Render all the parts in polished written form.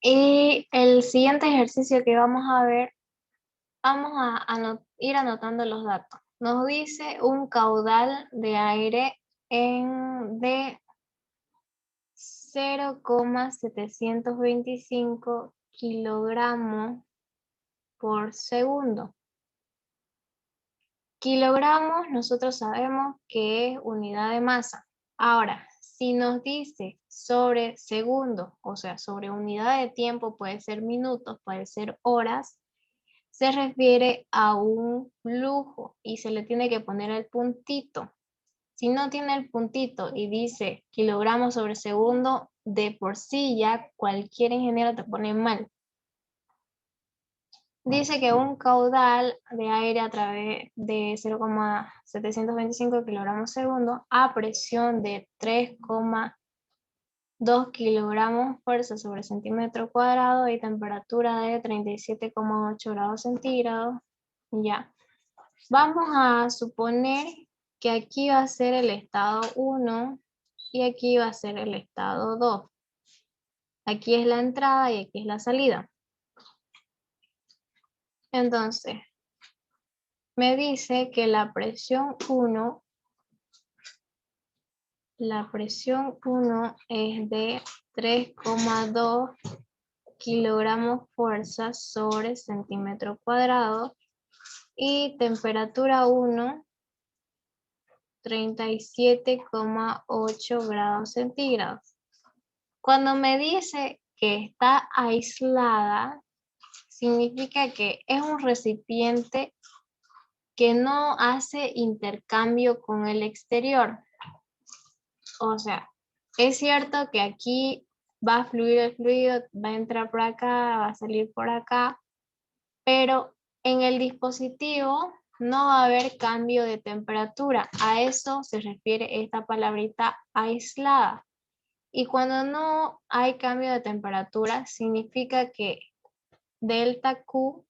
Y el siguiente ejercicio que vamos a ver, vamos a ir anotando los datos. Nos dice un caudal de aire de 0,725 kilogramos por segundo. Kilogramos nosotros sabemos que es unidad de masa. Ahora, si nos dice sobre segundo, o sea, sobre unidad de tiempo, puede ser minutos, puede ser horas, se refiere a un flujo y se le tiene que poner el puntito. Si no tiene el puntito y dice kilogramos sobre segundo, de por sí ya cualquier ingeniero te pone mal. Dice que un caudal de aire a través de 0,725 kilogramos segundo a presión de 3,2 kilogramos fuerza sobre centímetro cuadrado y temperatura de 37,8 grados centígrados. Ya. Vamos a suponer que aquí va a ser el estado 1 y aquí va a ser el estado 2. Aquí es la entrada y aquí es la salida. Entonces, me dice que la presión 1 es de 3,2 kilogramos fuerza sobre centímetro cuadrado y temperatura 1, 37,8 grados centígrados. Cuando me dice que está aislada, significa que es un recipiente que no hace intercambio con el exterior. O sea, es cierto que aquí va a fluir el fluido, va a entrar por acá, va a salir por acá, pero en el dispositivo no va a haber cambio de temperatura. A eso se refiere esta palabrita aislada. Y cuando no hay cambio de temperatura, significa que delta Q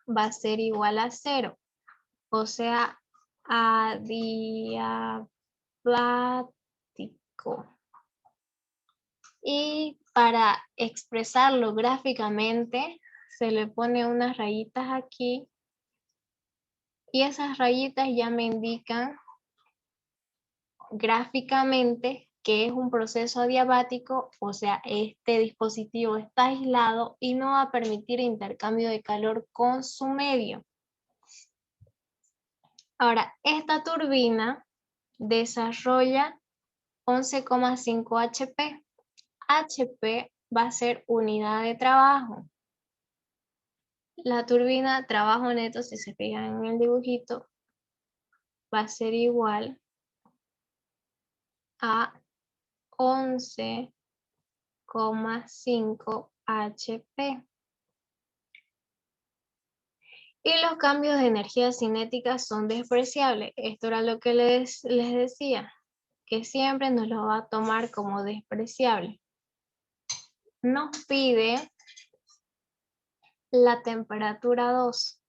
va a ser igual a 0. O sea, adiabático. Y para expresarlo gráficamente, se le pone unas rayitas aquí. Y esas rayitas ya me indican gráficamente que es un proceso adiabático, o sea, este dispositivo está aislado y no va a permitir intercambio de calor con su medio. Ahora, esta turbina desarrolla 11,5 HP. HP va a ser unidad de trabajo. La turbina trabajo neto, si se fijan en el dibujito, va a ser igual a 11,5 HP. Y los cambios de energía cinética son despreciables. Esto era lo que les decía, que siempre nos lo va a tomar como despreciable. Nos pide la temperatura 2.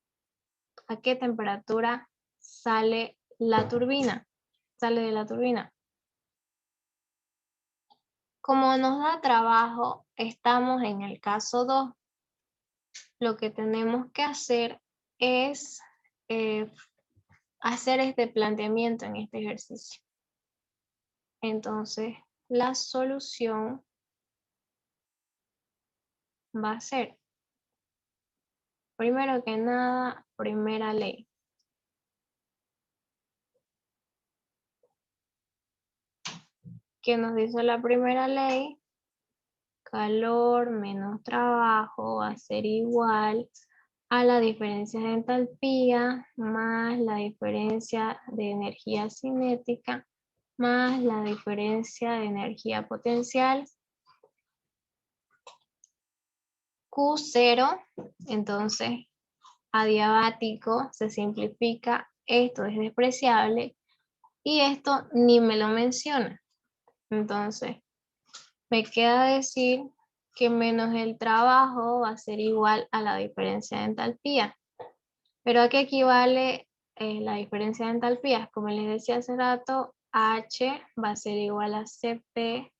¿A qué temperatura sale la turbina? Sale de la turbina. Como nos da trabajo, estamos en el caso 2. Lo que tenemos que hacer es hacer este planteamiento en este ejercicio. Entonces, la solución va a ser, primero que nada, primera ley. ¿Qué nos dice la primera ley? Calor menos trabajo va a ser igual a la diferencia de entalpía más la diferencia de energía cinética más la diferencia de energía potencial. Q0, entonces, adiabático, se simplifica, esto es despreciable y esto ni me lo menciona. Entonces, me queda decir que menos el trabajo va a ser igual a la diferencia de entalpía. ¿Pero a qué equivale la diferencia de entalpías? Como les decía hace rato, H va a ser igual a CP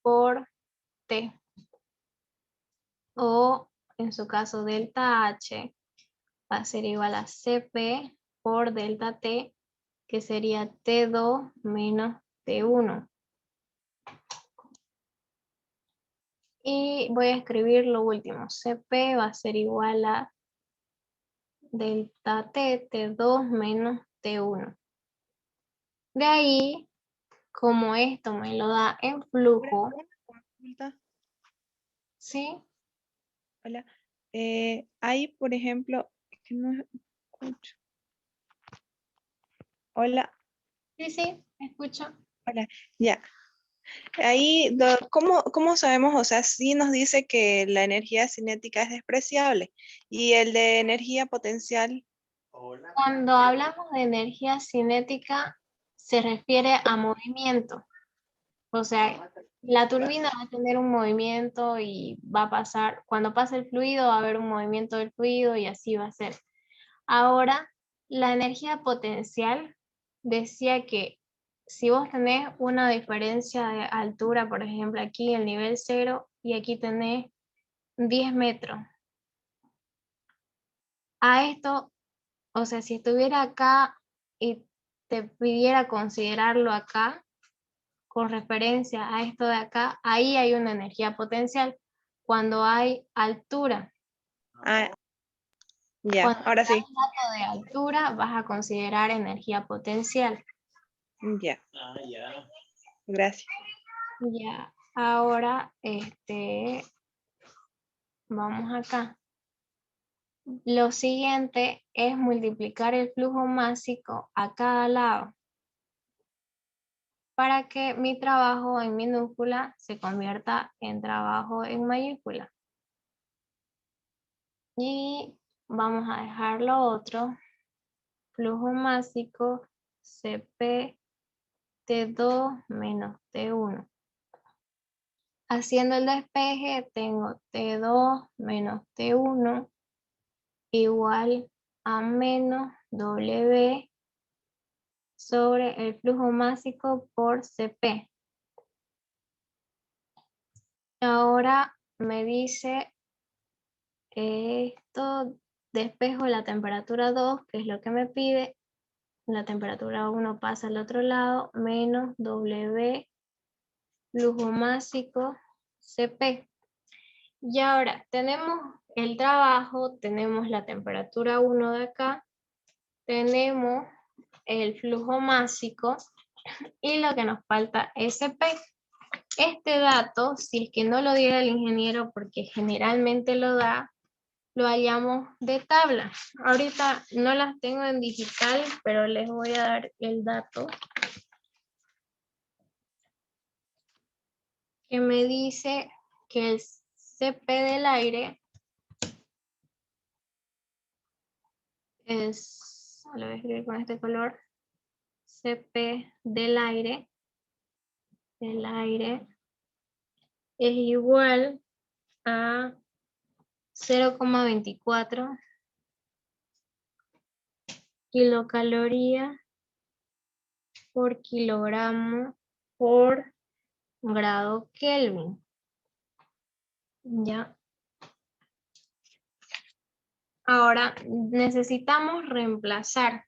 por T. O en su caso delta H va a ser igual a CP por delta T, que sería T2 menos T1. Y voy a escribir lo último. CP va a ser igual a delta T, T2 menos T1. De ahí, como esto me lo da en flujo, Una consulta. ¿sí? Hola. Hay, por ejemplo, es que no escucho. Hola, Sí, sí, escucho. hola. Ya. Ahí, ¿cómo sabemos? O sea, sí nos dice que la energía cinética es despreciable y el de energía potencial. Cuando hablamos de energía cinética, se refiere a movimiento. O sea, la turbina va a tener un movimiento y va a pasar, cuando pasa el fluido, va a haber un movimiento del fluido y así va a ser. Ahora, la energía potencial decía que si vos tenés una diferencia de altura, por ejemplo, aquí el nivel 0 y aquí tenés 10 metros. A esto, o sea, si estuviera acá y te pidiera considerarlo acá, con referencia a esto de acá, ahí hay una energía potencial. Cuando hay altura, Ah, ya, cuando ahora sí. hay dato de altura, vas a considerar energía potencial. Ya, gracias. Ya, ahora, vamos acá. Lo siguiente es multiplicar el flujo másico a cada lado para que mi trabajo en minúscula se convierta en trabajo en mayúscula. Y vamos a dejar lo otro. Flujo másico CP T2 menos T1. Haciendo el despeje tengo T2 menos T1 igual a menos W sobre el flujo másico por CP. Ahora me dice esto, despejo la temperatura 2, que es lo que me pide. La temperatura 1 pasa al otro lado, menos W flujo másico CP. Y ahora tenemos el trabajo, tenemos la temperatura 1 de acá, tenemos el flujo másico y lo que nos falta es CP. Este dato, si es que no lo diera el ingeniero, porque generalmente lo da, lo hallamos de tabla. Ahorita no las tengo en digital, pero les voy a dar el dato que me dice que el CP del aire lo voy a escribir con este color, CP del aire es igual a 0,24 kilocalorías por kilogramo por grado Kelvin. Ya. Ahora necesitamos reemplazar.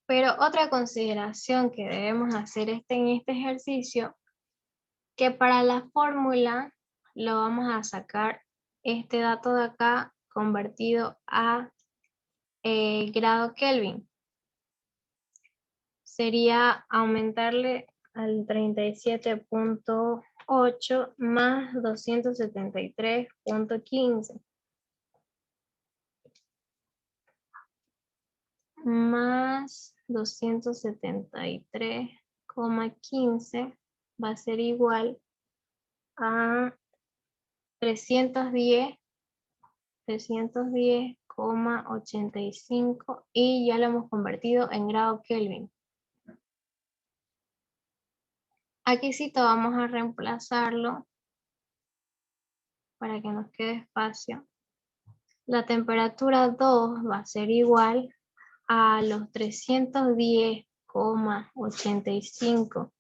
Pero otra consideración que debemos hacer en este ejercicio, que para la fórmula lo vamos a sacar este dato de acá convertido a grado Kelvin. Sería aumentarle al 37.8 más 273.15 más 273,15 va a ser igual a 310,85 y ya lo hemos convertido en grado Kelvin. Aquí sí vamos a reemplazarlo para que nos quede espacio. La temperatura 2 va a ser igual a los 310,85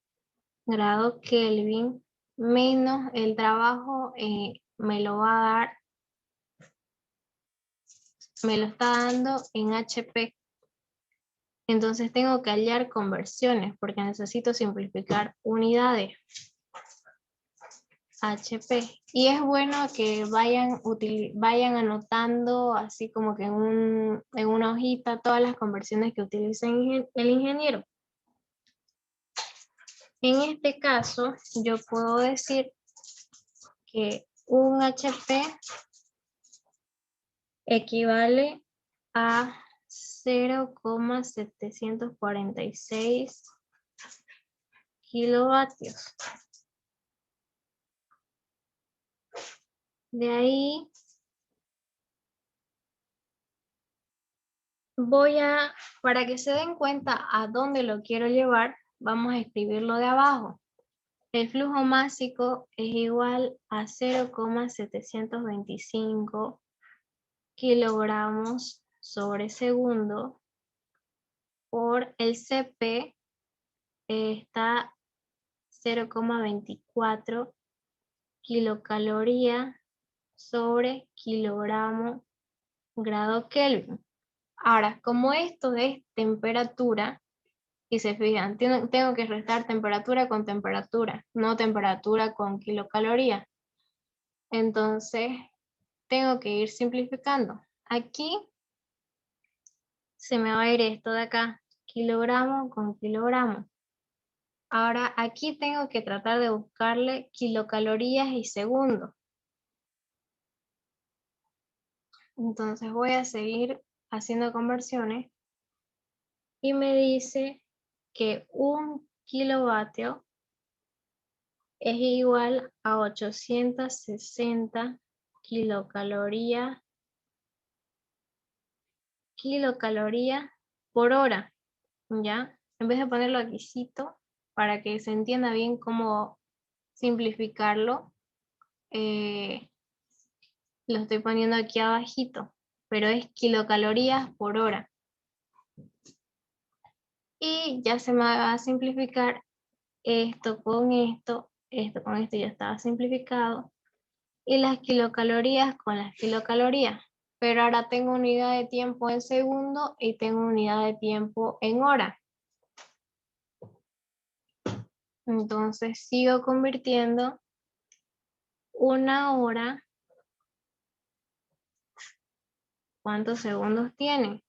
grado Kelvin menos el trabajo me lo va a dar, me lo está dando en HP. Entonces tengo que hallar conversiones porque necesito simplificar unidades. HP. Y es bueno que vayan anotando así como que en una hojita todas las conversiones que utilicen el ingeniero. En este caso, yo puedo decir que un HP equivale a 0,746 kilovatios. De ahí para que se den cuenta a dónde lo quiero llevar, vamos a escribirlo de abajo. El flujo másico es igual a 0,725 kilogramos sobre segundo por el CP está 0,24 kilocalorías sobre kilogramo grado Kelvin. Ahora, como esto es temperatura, y se fijan, tengo que restar temperatura con temperatura, no temperatura con kilocaloría. Entonces, tengo que ir simplificando. Aquí se me va a ir esto de acá, kilogramo con kilogramo. Ahora, aquí tengo que tratar de buscarle kilocalorías y segundos. Entonces, voy a seguir haciendo conversiones. Y me dice que 1 kilovatio es igual a 860 kilocalorías por hora, ¿ya? En vez de ponerlo aquícito, para que se entienda bien cómo simplificarlo, lo estoy poniendo aquí abajito, pero es kilocalorías por hora. Y ya se me va a simplificar esto con esto ya estaba simplificado, y las kilocalorías con las kilocalorías. Pero ahora tengo unidad de tiempo en segundo y tengo unidad de tiempo en hora. Entonces sigo convirtiendo una hora. ¿Cuántos segundos tiene?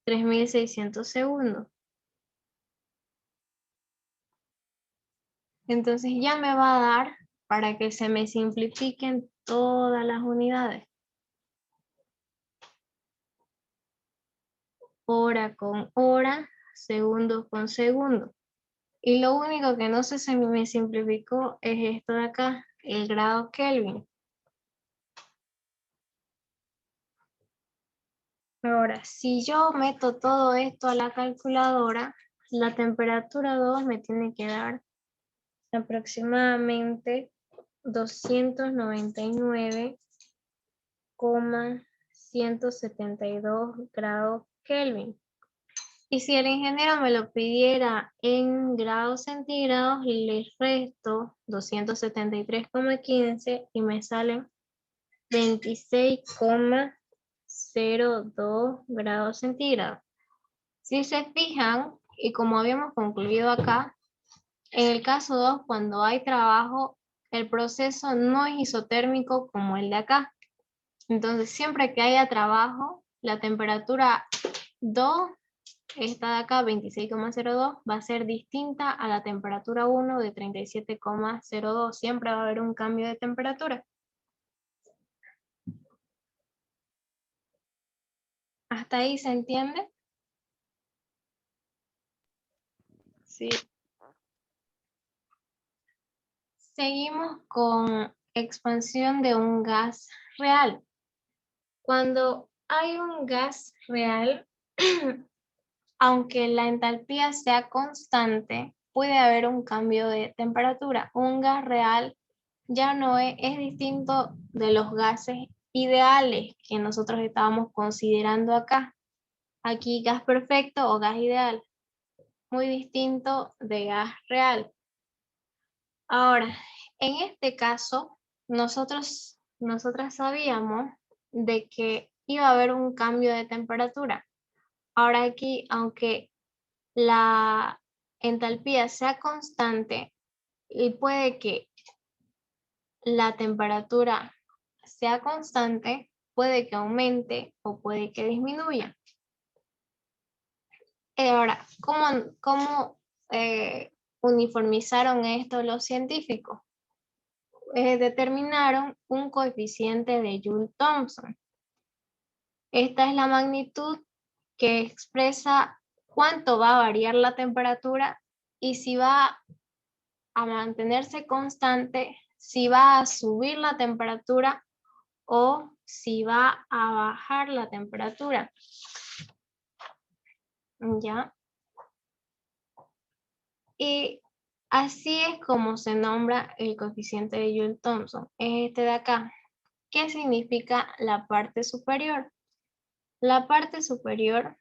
3600 segundos. Entonces ya me va a dar para que se me simplifiquen todas las unidades. Hora con hora, segundo con segundo. Y lo único que no se me simplificó es esto de acá, el grado Kelvin. Ahora, si yo meto todo esto a la calculadora, la temperatura 2 me tiene que dar aproximadamente 299,172 grados Kelvin. Y si el ingeniero me lo pidiera en grados centígrados, le resto 273,15 y me salen 26,02 grados centígrados. Si se fijan, y como habíamos concluido acá, en el caso 2, cuando hay trabajo, el proceso no es isotérmico como el de acá. Entonces, siempre que haya trabajo, la temperatura 2, esta de acá, 26,02, va a ser distinta a la temperatura 1 de 37,02. Siempre va a haber un cambio de temperatura. ¿Hasta ahí se entiende? Sí. Seguimos con expansión de un gas real. Cuando hay un gas real, aunque la entalpía sea constante, puede haber un cambio de temperatura. Un gas real ya no es distinto de los gases ideales que nosotros estábamos considerando acá. Aquí gas perfecto o gas ideal. muy distinto de gas real. Ahora, en este caso, nosotras sabíamos de que iba a haber un cambio de temperatura. Ahora aquí, aunque la entalpía sea constante, y puede que la temperatura sea constante, puede que aumente o puede que disminuya. Ahora, ¿cómo uniformizaron esto los científicos? Determinaron un coeficiente de Joule-Thomson. Esta es la magnitud que expresa cuánto va a variar la temperatura y si va a mantenerse constante, si va a subir la temperatura o si va a bajar la temperatura. ¿Ya? Y así es como se nombra el coeficiente de Joule-Thomson. Es este de acá. ¿Qué significa la parte superior? La parte superior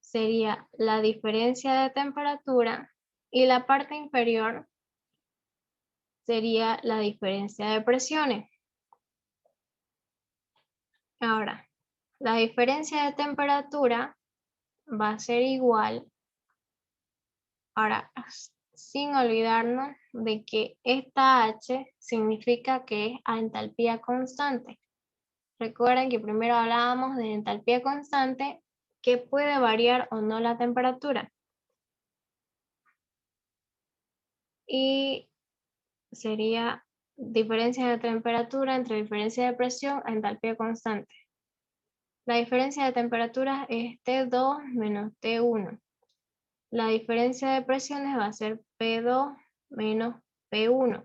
sería la diferencia de temperatura y la parte inferior sería la diferencia de presiones. Ahora, la diferencia de temperatura va a ser igual. Ahora, sin olvidarnos de que esta H significa que es a entalpía constante. Recuerden que primero hablábamos de entalpía constante que puede variar o no la temperatura. Y sería diferencia de temperatura entre diferencia de presión a entalpía constante. La diferencia de temperatura es T2 menos T1. La diferencia de presiones va a ser P2 menos P1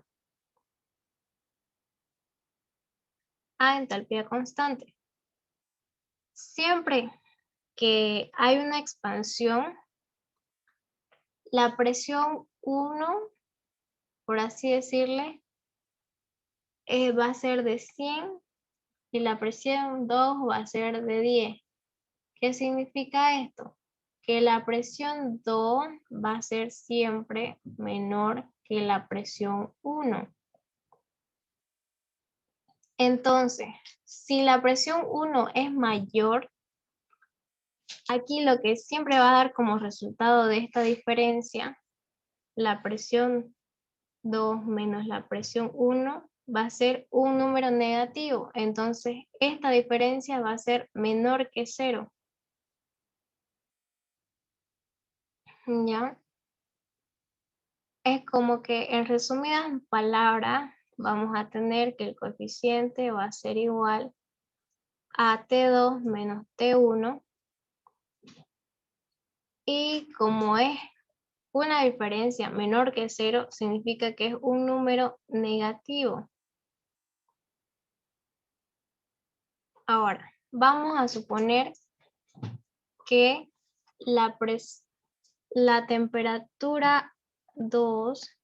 a entalpía constante. Siempre que hay una expansión, la presión 1, por así decirle, va a ser de 100 y la presión 2 va a ser de 10. ¿Qué significa esto? Que la presión 2 va a ser siempre menor que la presión 1. Entonces, si la presión 1 es mayor, aquí lo que siempre va a dar como resultado de esta diferencia, la presión 2 menos la presión 1 va a ser un número negativo. Entonces, esta diferencia va a ser menor que 0. ¿Ya? Es como que en resumidas palabras, vamos a tener que el coeficiente va a ser igual a T2 menos T1. Y como es una diferencia menor que 0, significa que es un número negativo. Ahora, vamos a suponer que la temperatura 2,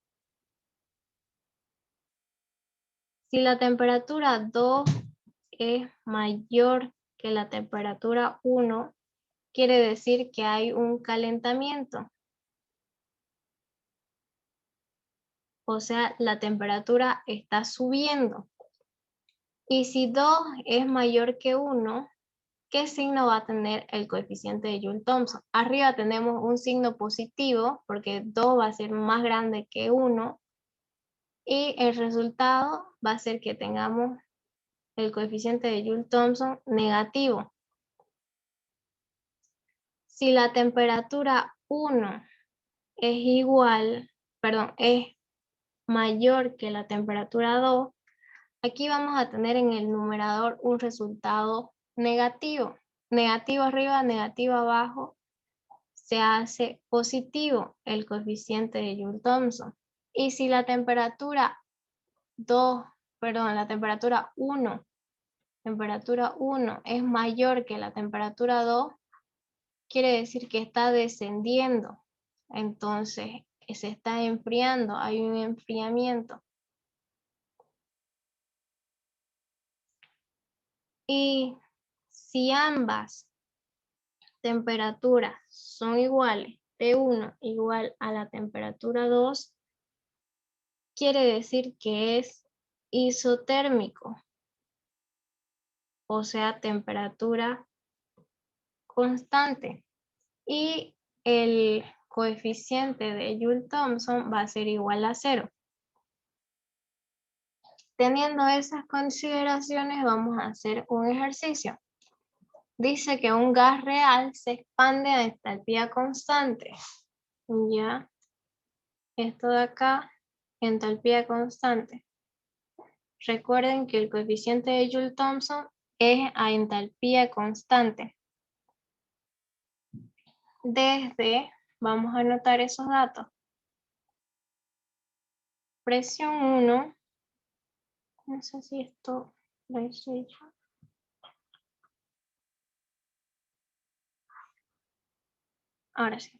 si la temperatura 2 es mayor que la temperatura 1, quiere decir que hay un calentamiento. O sea, la temperatura está subiendo. Y si 2 es mayor que 1, ¿qué signo va a tener el coeficiente de Joule-Thomson? Arriba tenemos un signo positivo porque 2 va a ser más grande que 1 y el resultado va a ser que tengamos el coeficiente de Joule-Thomson negativo. Si la temperatura 1 es es mayor que la temperatura 2, aquí vamos a tener en el numerador un resultado negativo. Negativo arriba, negativo abajo, se hace positivo el coeficiente de Joule-Thomson. Y si la temperatura 1 es mayor que la temperatura 2, quiere decir que está descendiendo. Entonces, se está enfriando, hay un enfriamiento. Y si ambas temperaturas son iguales, T1 igual a la temperatura 2, quiere decir que es isotérmico, o sea, temperatura constante. Y el coeficiente de Joule-Thomson va a ser igual a 0. Teniendo esas consideraciones, vamos a hacer un ejercicio. Dice que un gas real se expande a entalpía constante. Ya, esto de acá, entalpía constante. Recuerden que el coeficiente de Joule-Thomson es a entalpía constante. Vamos a anotar esos datos. Presión 1, no sé si esto lo hice yo. Ahora sí.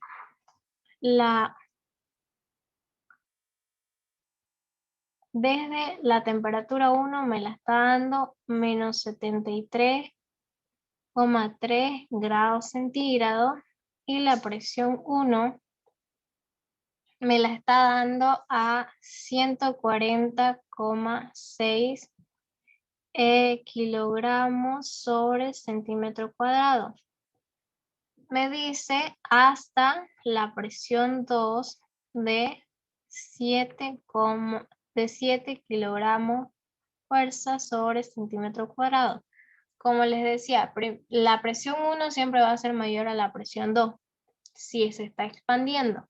Desde la temperatura 1 me la está dando menos 73,3 grados centígrados y la presión 1 me la está dando a 140,6 kilogramos sobre centímetro cuadrado. Me dice hasta la presión 2 de 7 kilogramos fuerza sobre centímetro cuadrado. Como les decía, la presión 1 siempre va a ser mayor a la presión 2 si se está expandiendo.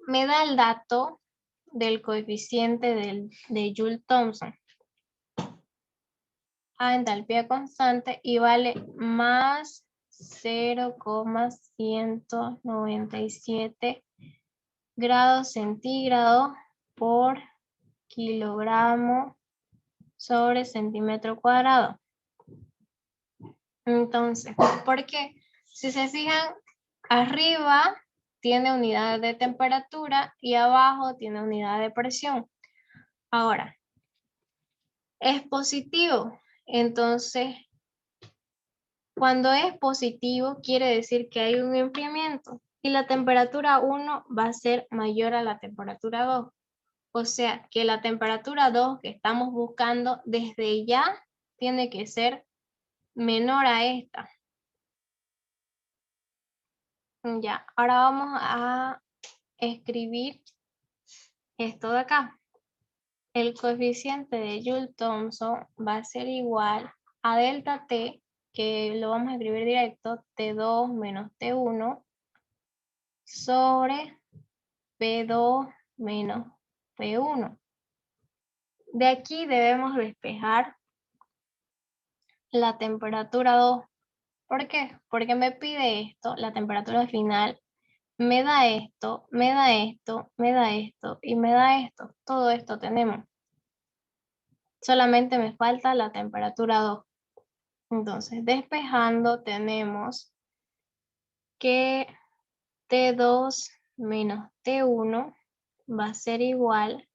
Me da el dato del coeficiente de Joule-Thomson a entalpía constante y vale más 0,197 grados centígrados por kilogramo sobre centímetro cuadrado. Entonces, porque si se fijan, arriba tiene unidad de temperatura y abajo tiene unidad de presión. Ahora, es positivo. Entonces, cuando es positivo, quiere decir que hay un enfriamiento. Y la temperatura 1 va a ser mayor a la temperatura 2. O sea, que la temperatura 2 que estamos buscando desde ya tiene que ser menor a esta. Ya, ahora vamos a escribir esto de acá. El coeficiente de Joule-Thomson va a ser igual a delta T, que lo vamos a escribir directo, T2 menos T1 sobre P2 menos P1. De aquí debemos despejar la temperatura 2. ¿Por qué? Porque me pide esto, la temperatura final, me da esto, me da esto, me da esto y me da esto. Todo esto tenemos. Solamente me falta la temperatura 2. Entonces, despejando tenemos que T2 menos T1 va a ser igual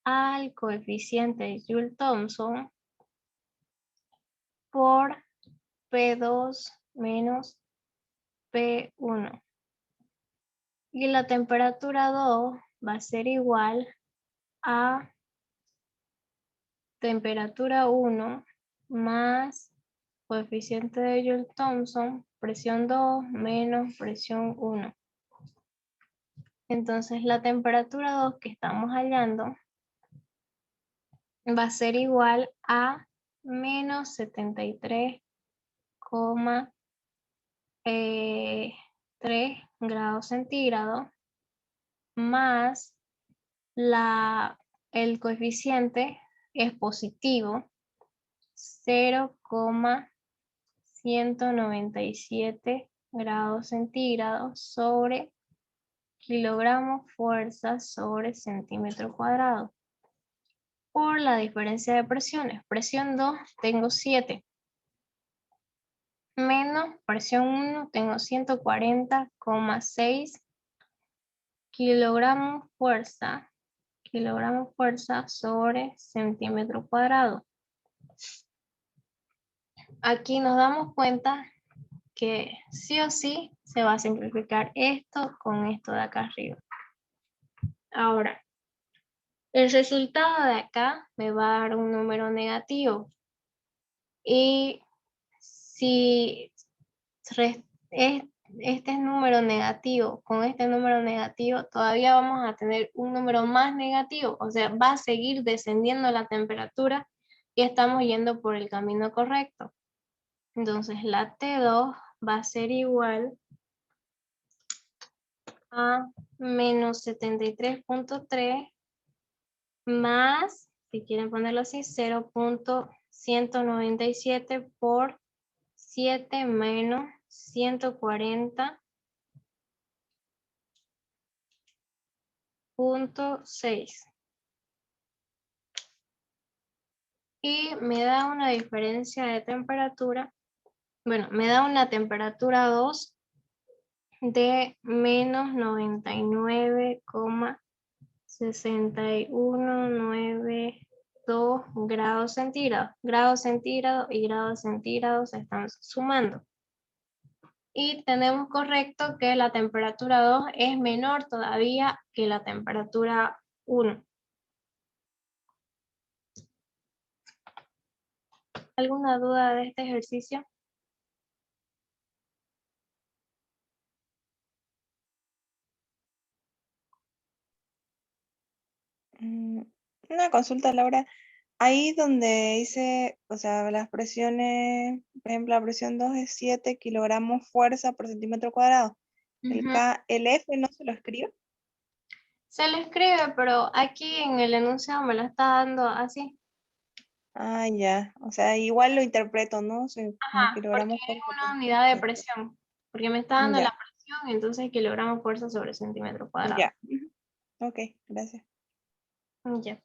al coeficiente de Joule-Thomson por P2 menos P1. Y la temperatura 2 va a ser igual a temperatura 1 más coeficiente de Joule-Thomson, presión 2 menos presión 1. Entonces la temperatura 2 que estamos hallando va a ser igual a menos 73,3 grados centígrados más el coeficiente es positivo, 0,197 grados centígrados sobre kilogramos fuerza sobre centímetro cuadrado. Por la diferencia de presiones. Presión 2 tengo 7. Menos presión 1 tengo 140,6 kilogramos fuerza sobre centímetro cuadrado. Aquí nos damos cuenta que sí o sí se va a simplificar esto con esto de acá arriba. Ahora, el resultado de acá me va a dar un número negativo. Y si este número negativo con este número negativo, todavía vamos a tener un número más negativo. O sea, va a seguir descendiendo la temperatura y estamos yendo por el camino correcto. Entonces, la T2 va a ser igual a menos 73.3 más, si quieren ponerlo así, 0.197 por 7 menos 140.6. Y me da una diferencia de temperatura, bueno, me da una temperatura 2 de menos 99,61992 grados centígrados. Grados centígrados y grados centígrados se están sumando. Y tenemos correcto que la temperatura 2 es menor todavía que la temperatura 1. ¿Alguna duda de este ejercicio? Una consulta, Laura. Ahí donde dice, o sea, las presiones, por ejemplo, la presión 2 es 7 kilogramos fuerza por centímetro cuadrado. Ujú. El F no se lo escribe. Se le escribe, pero aquí en el enunciado me lo está dando así. Ah, ya. O sea, igual lo interpreto, ¿no? O sea, como Ajá, porque kilogramos es fuerza por una unidad de centímetro. presión. Porque me está dando la Ya, presión, entonces kilogramos fuerza sobre centímetro cuadrado. ya. Ujú. Ok, gracias. Ya.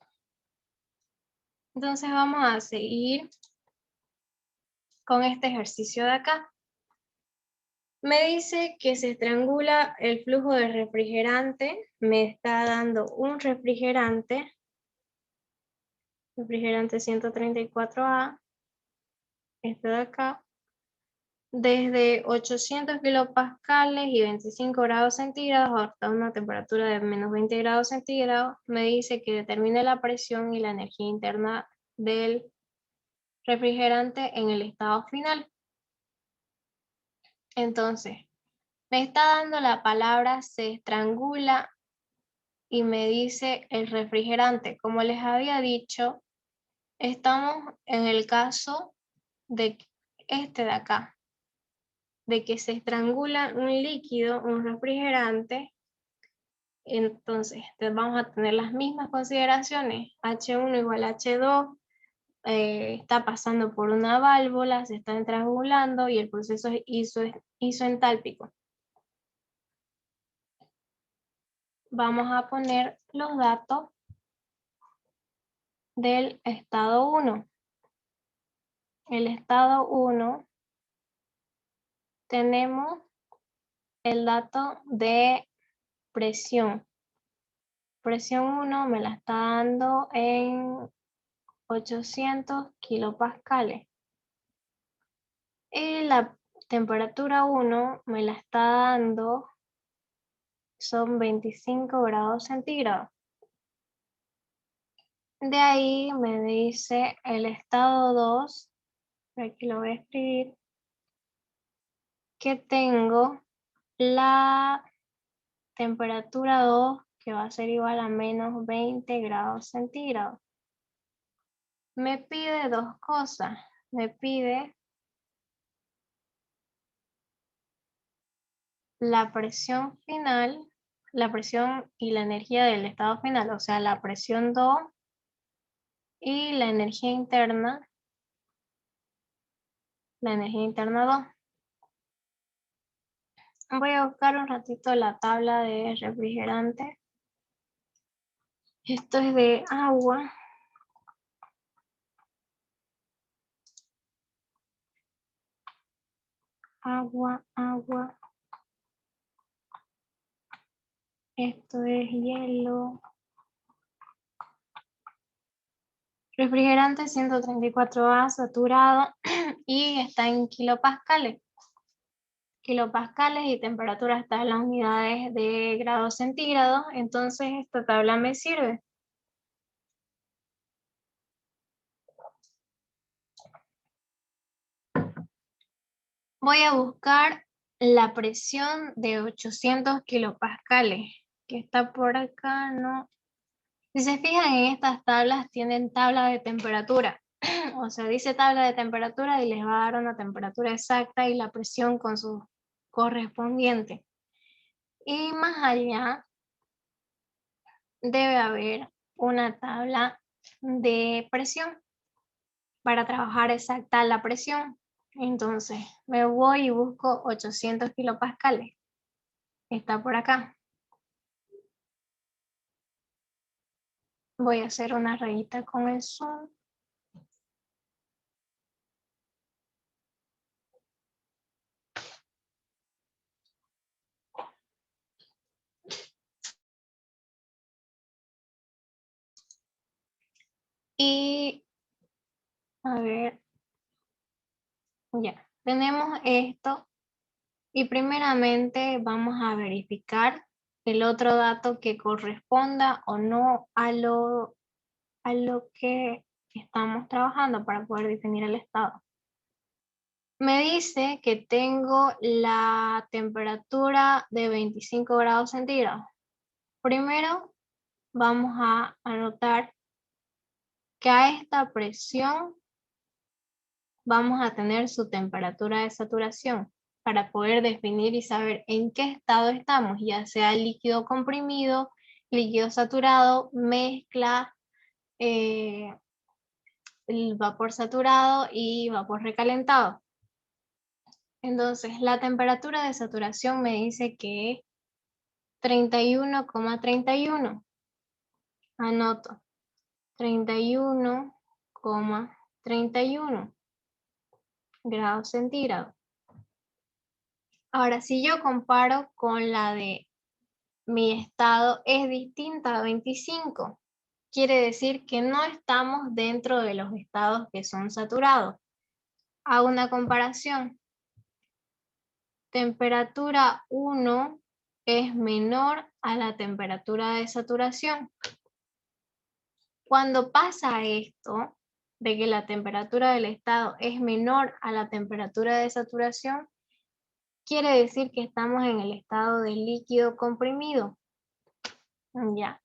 Entonces vamos a seguir con este ejercicio de acá. Me dice que se estrangula el flujo de refrigerante. Me está dando un refrigerante 134A, este de acá, desde 800 kilopascales y 25 grados centígrados hasta una temperatura de menos 20 grados centígrados. Me dice que determine la presión y la energía interna del refrigerante en el estado final. Entonces, me está dando la palabra se estrangula y me dice el refrigerante. Como les había dicho, estamos en el caso de este de acá, de que se estrangula un líquido, un refrigerante. Entonces, vamos a tener las mismas consideraciones. H1 igual a H2, está pasando por una válvula, se está estrangulando y el proceso es isoentálpico. Vamos a poner los datos del estado 1. El estado 1 tenemos el dato de presión. Presión 1 me la está dando en 800 kilopascales. Y la temperatura 1 me la está dando, son 25 grados centígrados. De ahí me dice el estado 2, aquí lo voy a escribir, que tengo la temperatura 2 que va a ser igual a menos 20 grados centígrados. Me pide dos cosas. Me pide la presión final, la presión y la energía del estado final, o sea, la presión 2 y la energía interna 2. Voy a buscar un ratito la tabla de refrigerante. Esto es de agua. Agua, agua. Esto es hielo. Refrigerante 134A saturado y está en kilopascales. kilopascales y temperatura está en las unidades de grados centígrados, entonces esta tabla me sirve. Voy a buscar la presión de 800 kilopascales, que está por acá, ¿no? Si se fijan en estas tablas, tienen tabla de temperatura. O sea, dice tabla de temperatura y les va a dar una temperatura exacta y la presión con su correspondiente. Y más allá debe haber una tabla de presión para trabajar exacta la presión. Entonces me voy y busco 800 kilopascales. Está por acá. Voy a hacer una rayita con el zoom. Y a ver, ya, tenemos esto. Y primeramente vamos a verificar el otro dato que corresponda o no a lo que estamos trabajando para poder definir el estado. Me dice que tengo la temperatura de 25 grados centígrados. Primero vamos a anotar que a esta presión vamos a tener su temperatura de saturación para poder definir y saber en qué estado estamos, ya sea líquido comprimido, líquido saturado, mezcla, el vapor saturado y vapor recalentado. Entonces, la temperatura de saturación me dice que es 31,31. Anoto, 31,31 grados centígrados. Ahora, si yo comparo con la de mi estado es distinta a 25, quiere decir que no estamos dentro de los estados que son saturados. Hago una comparación. Temperatura 1 es menor a la temperatura de saturación. Cuando pasa esto, de que la temperatura del estado es menor a la temperatura de saturación, quiere decir que estamos en el estado de líquido comprimido. Ya.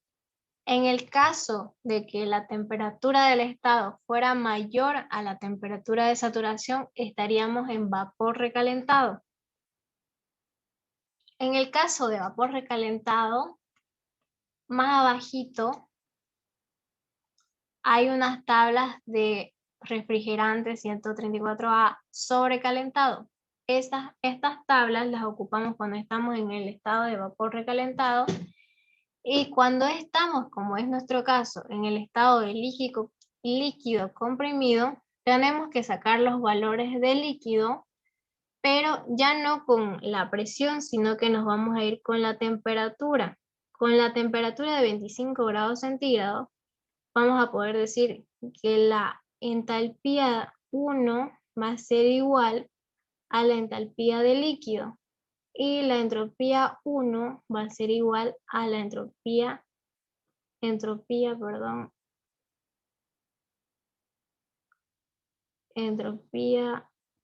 En el caso de que la temperatura del estado fuera mayor a la temperatura de saturación, estaríamos en vapor recalentado. En el caso de vapor recalentado, más abajito hay unas tablas de refrigerante 134A sobrecalentado. Estas tablas las ocupamos cuando estamos en el estado de vapor recalentado y cuando estamos, como es nuestro caso, en el estado de líquido comprimido, tenemos que sacar los valores de líquido, pero ya no con la presión, sino que nos vamos a ir con la temperatura. Con la temperatura de 25 grados centígrados, vamos a poder decir que la entalpía 1 va a ser igual a la entalpía de líquido y la entropía 1 va a ser igual a la entropía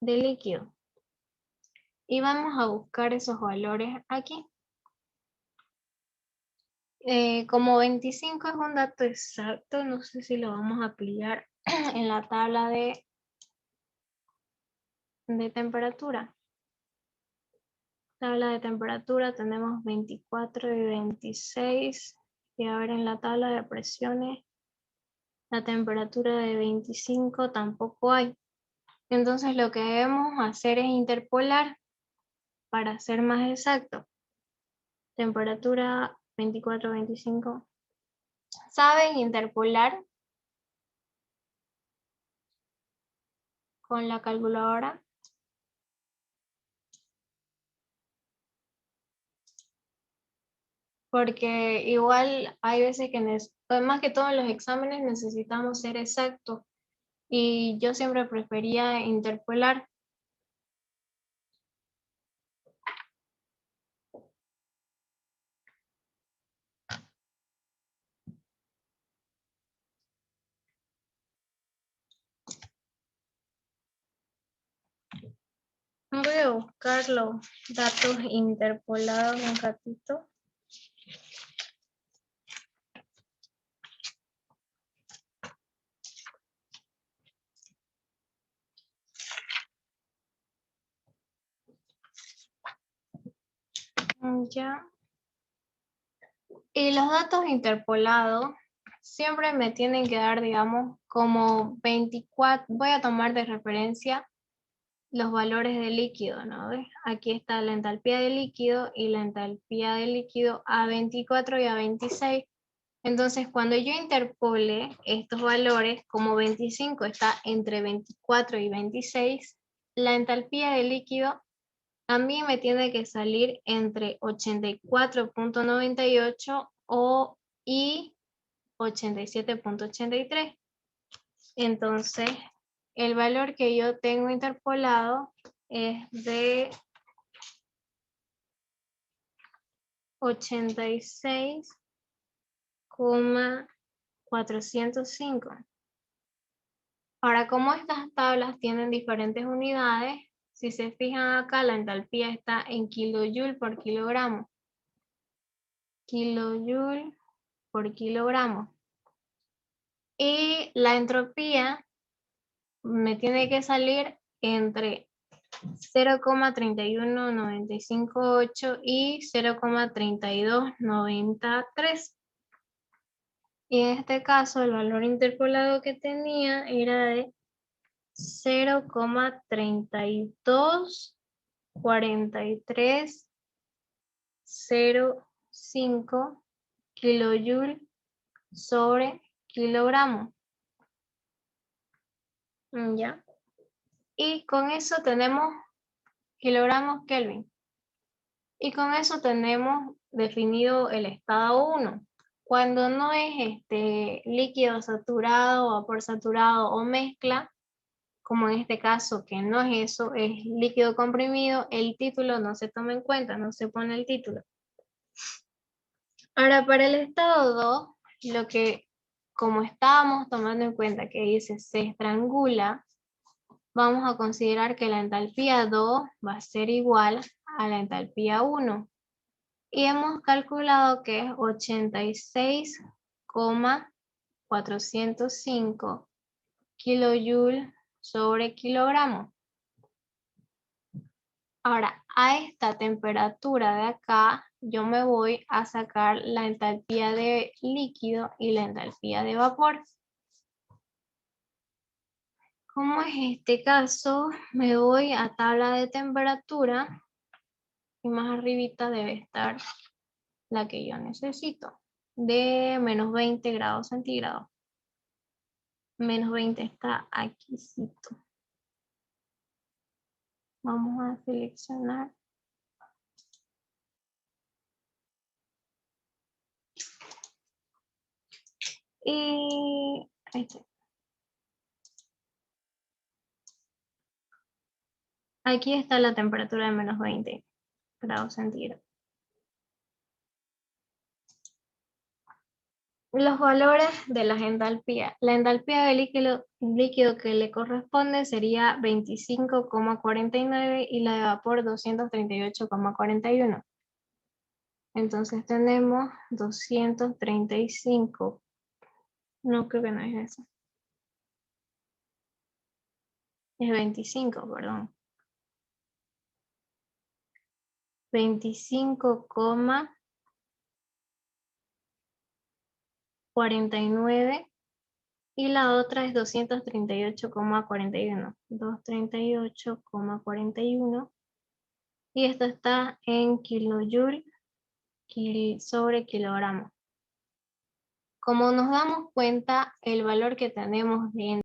de líquido. Y vamos a buscar esos valores aquí. Como 25 es un dato exacto, no sé si lo vamos a pillar en la tabla de temperatura. Tabla de temperatura tenemos 24 y 26. Y a ver en la tabla de presiones, la temperatura de 25 tampoco hay. Entonces lo que debemos hacer es interpolar para ser más exacto. Temperatura 24, 25. ¿Saben interpolar con la calculadora? Porque igual hay veces que, más que todo en los exámenes, necesitamos ser exactos. Y yo siempre prefería interpolar. puede buscar los datos interpolados un ratito? Ya. Y los datos interpolados siempre me tienen que dar, digamos, como 24, voy a tomar de referencia los valores de líquido, ¿no? ¿Ves? Aquí está la entalpía de líquido y la entalpía de líquido a 24 y a 26. Entonces, cuando yo interpole estos valores, como 25 está entre 24 y 26, la entalpía de líquido a mí me tiene que salir entre 84.98 y 87.83. Entonces, el valor que yo tengo interpolado es de 86,405. Ahora, como estas tablas tienen diferentes unidades, si se fijan acá, la entalpía está en kilojoule por kilogramo. Kilojoule por kilogramo. Y la entropía me tiene que salir entre 0,31958 y 0,3293. Y en este caso el valor interpolado que tenía era de 0,3305 kilojoule sobre kilogramo. ¿Ya? Y con eso tenemos kilogramos Kelvin. Y con eso tenemos definido el estado 1. Cuando no es líquido saturado, vapor saturado o mezcla, como en este caso que no es eso, es líquido comprimido, el título no se toma en cuenta, no se pone el título. Ahora, para el estado 2, lo que, como estábamos tomando en cuenta que dice se estrangula, vamos a considerar que la entalpía 2 va a ser igual a la entalpía 1. Y hemos calculado que es 86,405 kilojoule sobre kilogramo. Ahora, a esta temperatura de acá, yo me voy a sacar la entalpía de líquido y la entalpía de vapor. Como es este caso, me voy a tabla de temperatura y más arribita debe estar la que yo necesito, de menos 20 grados centígrados. Menos 20 está aquí. Vamos a seleccionar. Y ahí está. Aquí está la temperatura de menos 20 grados centígrados. Los valores de las entalpías. La entalpía del líquido que le corresponde sería 25,49 y la de vapor 238,41. Entonces tenemos 235. No, creo que no es eso. Es 25, perdón. 25,49 y la otra es 238,41. 238,41 y esto está en kilojoule sobre kilogramo. Como nos damos cuenta, el valor que tenemos de